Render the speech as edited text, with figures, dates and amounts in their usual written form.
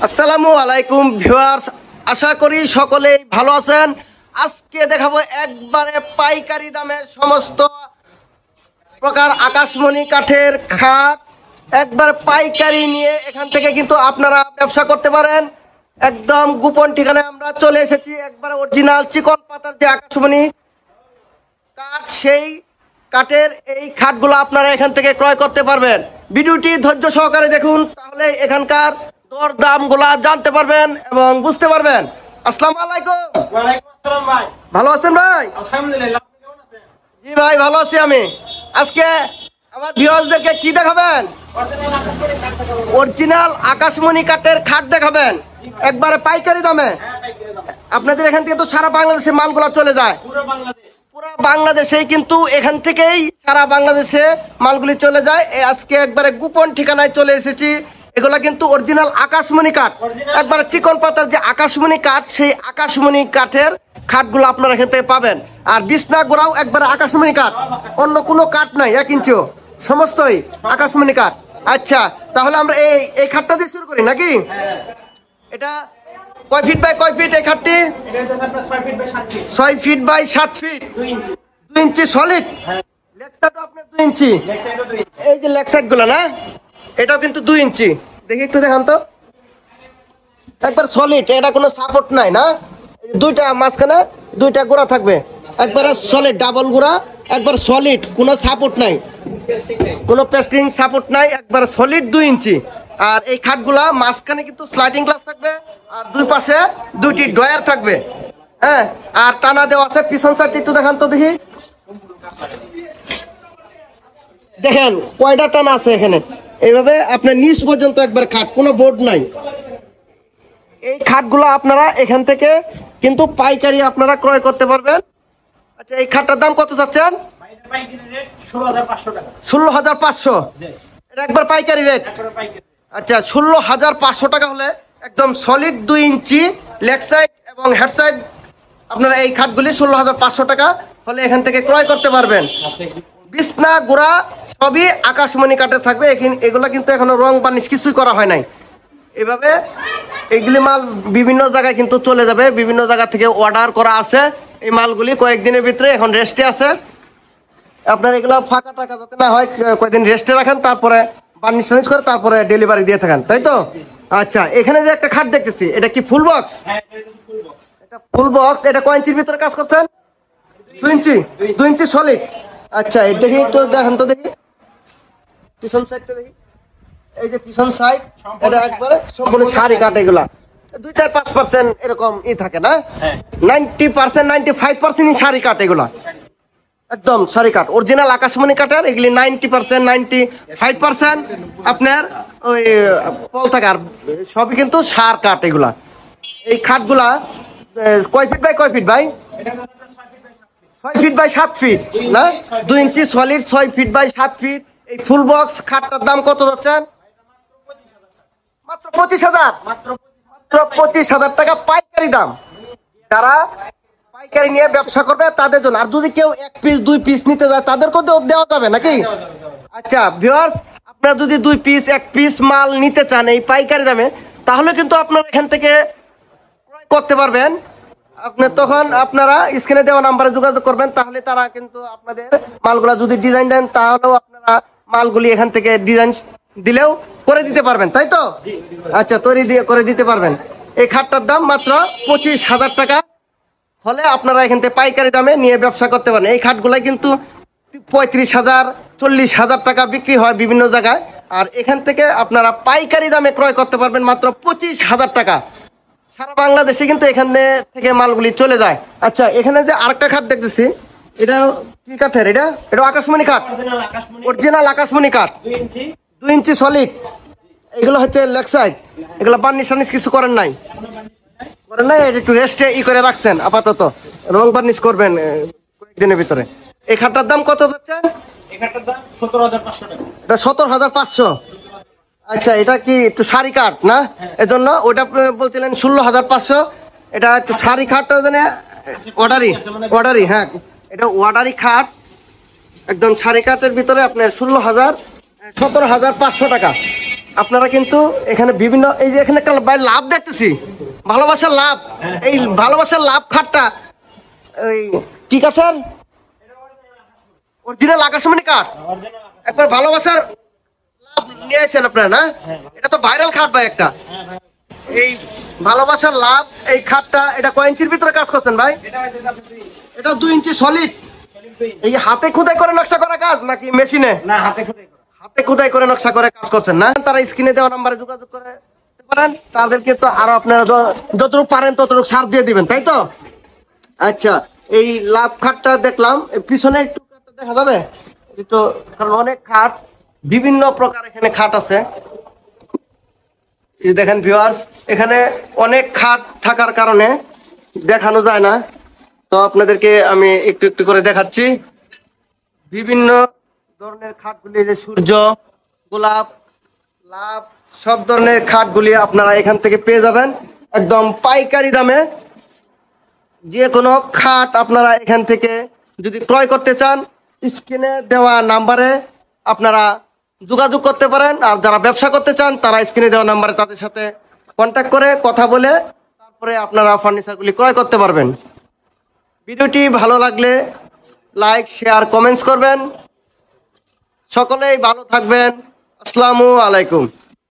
আসসালামু আলাইকুম ভিউয়ার্স, আশা করি সকলেই ভালো আছেন। আজকে দেখাবো একবারে পাইকারি দামে সমস্ত প্রকার আকাশমণি কাঠের খাট একবার পাইকারি নিয়ে এখান থেকে কিন্তু আপনারা ব্যবসা করতে পারেন। একদম গোপন ঠিকানায় আমরা চলে এসেছি। একবার অরিজিনাল চিকন পাতার যে আকাশমণি কাঠ, সেই কাঠের এই খাটগুলো আপনারা এখান থেকে ক্রয় করতে পারবেন। ভিডিওটি ধৈর্য সহকারে দেখুন, তাহলে এখানকার দর দাম গুলা জানতে পারবেন এবং বুঝতে পারবেন। আসসালামু আলাইকুম। ওয়ালাইকুম আসসালাম ভাই। ভালো আছেন ভাই? আলহামদুলিল্লাহ, আপনি কেমন আছেন? জি ভাই, ভালো আছি আমি। আজকে আমার ভিউয়ার্সদেরকে কি দেখাবেন? অরিজিনাল আকাশমণি কাঠের খাট দেখাবেন একবারে পাইকারি দামে। আপনাদের এখান থেকে তো সারা বাংলাদেশে মালগুলা চলে যায়, পুরো বাংলাদেশেই কিন্তু এখান থেকেই সারা বাংলাদেশে মালগুলি চলে যায়। আজকে একবারে গোপন ঠিকানায় চলে এসেছি। এগুলা কিন্তু অরিজিনাল আকাশমণি কাঠ, একবারে চিকন পাতার যে আকাশমণি কাঠ, সেই আকাশমণি কাঠের খাটগুলো আপনারা এখান থেকে পাবেন। আর বিছনা গোড়াও একবারে আকাশমণি কাঠ, অন্য কোনো কাঠ নাই, 1 ইঞ্চিও, সমস্তই আকাশমণি কাঠ। আচ্ছা, তাহলে আমরা এই খাটটা দিয়ে শুরু করি নাকি? এটা কয় ফিট বাই কয় ফিট এই খাটটি? 6 feet by 7 feet, 2 inch solid. Leg side আপনার 2 ইঞ্চি, এই যে লেগ সাইড গুলো না, এটাও কিন্তু 2 ইঞ্চি। দেখি একটু দেখান তো, একবার সলিড, এটা কোনো সাপোর্ট নাই না, দুইটা মাঝখানে দুইটা গোড়া থাকবে, একবারে সলিড ডাবল গোড়া, একবার সলিড, কোনো সাপোর্ট নাই, কোনো পেস্টিং সাপোর্ট নাই, একবার সলিড 2 ইঞ্চি। আর এই খাটগুলা মাঝখানে কিন্তু স্লাইডিং গ্লাস থাকবে, আর দুই পাশে দুইটি ডয়ার থাকবে। হ্যাঁ, আর টানা দেওয়া আছে। পিছন সাইড একটু দেখান তো দেখি, দেখেন কয়টা টানা আছে এখানে। এইভাবে আপনার নিচ পর্যন্ত একবার খাট, কোনো বোর্ড নাই। এই খাটগুলো আপনারা এখান থেকে কিন্তু পাইকারি আপনারা ক্রয় করতে পারবেন। আচ্ছা, এই খাটটার দাম কত যাচ্ছেন? 16,500। এটা একবার পাইকারি রেট। আচ্ছা, 16,500 টাকা হলে একদম সলিড 2 ইঞ্চি লেগ সাইড এবং হেড সাইড আপনারা এই খাটগুলি 16,500 টাকা হলে এখান থেকে ক্রয় করতে পারবেন। বিছনা গোড়া সবই আকাশমণি কাঠের থাকবে। এগুলো কিন্তু এখনো রং বানিশ কিছুই করা হয় নাই। এভাবে এইগুলি মাল বিভিন্ন জায়গায় কিন্তু চলে যাবে, বিভিন্ন জায়গা থেকে অর্ডার করা আছে। এই মালগুলি কয়েকদিনের ভিতরে এখন রেস্টে আছে। আপনার এগুলো ফাঁকা টাকা যাতে না হয়, কয়েকদিন রেস্টে রাখেন, তারপরে বার্নিশ টার্নিশ করে তারপরে ডেলিভারি দিয়ে থাকেন, তাই তো? আচ্ছা, এখানে যে একটা খাট দেখতেছি, এটা কি ফুল বক্স? এটা ফুল বক্স। এটা কয় ইঞ্চির ভিতরে কাজ করছেন? 2 ইঞ্চি, 2 ইঞ্চি সলিড। আচ্ছা, এটা দেখি একটু দেখেন তো দেখি, পিছন সাইডটা দেখি। এই যে পিছন সাইড, এটা একবারে সম্পূর্ণ সারি কাঠ। এগুলা 2-4-5% এরকম থাকে না, 90% 95% সারি কাঠ। এগুলা একদম সারি কাঠ, অরিজিনাল আকাশমণি কাঠের। এগুলি 90% 95% আপনার ওই পল থাকে, আর সবই কিন্তু সার কাঠ এগুলা। এই খাটগুলা কয় ফিট বাই কয় ফিট ভাই? 6 ফিট বাই 7 ফিট না, 2 inch solid, 6 feet by 7 fit. এই ফুল বক্স খাটটার দাম কত যাচ্ছেন? মাত্র 25,000। মাত্র 25,000 টাকা পাইকারি দাম। যারা পাইকারি নিয়ে ব্যবসা করবে তাদের জন্য। আর যদি কেউ 1 পিস 2 পিস নিতে যায়, তাদেরকেও দেওয়া যাবে নাকি? আচ্ছা ভিউয়ার্স, আপনারা যদি 2 পিস 1 পিস মাল নিতে চান এই পাইকারি দামে, তাহলে কিন্তু আপনারা এখান থেকে ক্রয় করতে পারবেন। তখন আপনারা স্ক্রিনে দেওয়া নাম্বারে যোগাযোগ করবেন, তাহলে তারা কিন্তু আপনাদের মালগুলা যদি ডিজাইন দেন, তাহলেও আপনারা মালগুলি এখান থেকে ডিজাইন দিলেও করে দিতে পারবেন, তাই তো? আচ্ছা, তৈরি দিয়ে করে দিতে পারবেন। এই খাটটার দাম মাত্র 25,000 টাকা হলে আপনারা এখান থেকে পাইকারি দামে নিয়ে ব্যবসা করতে পারেন। এই খাটগুলাই কিন্তু 35,000 40,000 টাকা বিক্রি হয় বিভিন্ন জায়গায়। আর এখান থেকে আপনারা পাইকারি দামে ক্রয় করতে পারবেন মাত্র 25,000 টাকা। সারা বাংলাদেশে কিন্তু এখানে থেকে মালগুলি চলে যায়। আচ্ছা, এখানে যে আরেকটা খাট দেখতেছি, এটা কি কাঠের? এটা আকাশমণি কাঠ, অরিজিনাল আকাশমণি কাঠ, 2 ইঞ্চি সলিড। এগুলো হচ্ছে লেগ সাইড। এগুলো বার্নিশ টার্নিশ কিছু করেন নাই, একটু রেস্টে করে রাখছেন আপাতত, রং বার্নিশ করবেন কয়েকদিনের ভিতরে। এই খাটটার দাম কত যাচ্ছেন? এটা 17,500। আচ্ছা, এটা কি একটু সারি কাঠ না, এজন্য ওইটা বলছিলেন 16,500। এটা একটু সারি খাট, অর্ডারি। হ্যাঁ, এটা অর্ডারি খাট, একদম সারি কাঠের ভিতরে আপনার 17,500 টাকা। আপনারা কিন্তু এখানে বিভিন্ন এই যে এখানে একটা লাভ দেখতেছি, ভালোবাসার লাভ। এই ভালোবাসার লাভ খাটটা ওই কি কাঠের? অরিজিনাল আকাশমণি কাঠ। একবার ভালোবাসার লাভ নিয়ে আসেন আপনারা না? এটা তো ভাইরাল খাট ভাই একটা। এই ভালোবাসার লাভ এই খাটটা এটা কয় ইঞ্চির ভিতরে কাজ করছেন ভাই? এটা 2 ইঞ্চি সলিড। এই হাতে খোদাই করে নকশা করা কাজ নাকি মেশিনে? না, হাতে খুদে করা। হাতে খোদাই করে নকশা করে কাজ করছেন না? তারা স্ক্রিনে দেওয়া নাম্বারে যোগাযোগ করে পারেন, তাদেরকে তো আরো আপনারা যতটুকু পারেন ততটুকু ছাড় দিয়ে দিবেন, তাই তো? আচ্ছা, এই লাভ খাটটা দেখলাম, পিছনে একটু খাটটা দেখা যাবে একটু, কারণ অনেক খাট বিভিন্ন প্রকার এখানে খাট আছে। এই দেখেন ভিউয়ার্স, এখানে অনেক খাট থাকার কারণে দেখানো যায় না, তো আপনাদেরকে আমি একটু একটু করে দেখাচ্ছি। বিভিন্ন ধরনের খাটগুলি, যে সূর্য, গোলাপ, লাভ, সব ধরনের খাটগুলি আপনারা এখান থেকে পেয়ে যাবেন একদম পাইকারি দামে। যে কোনো খাট আপনারা এখান থেকে যদি ক্রয় করতে চান, স্ক্রিনে দেওয়া নাম্বারে আপনারা যোগাযোগ করতে পারেন। আর যারা ব্যবসা করতে চান তারা স্ক্রিনে দেওয়া নাম্বারে তাদের সাথে কন্ট্যাক্ট করে কথা বলে তারপরে আপনারা ফার্নিচারগুলি ক্রয় করতে পারবেন। ভিডিওটি ভালো লাগলে লাইক, শেয়ার, কমেন্টস করবেন। সকলেই ভালো থাকবেন। আসসালামু আলাইকুম।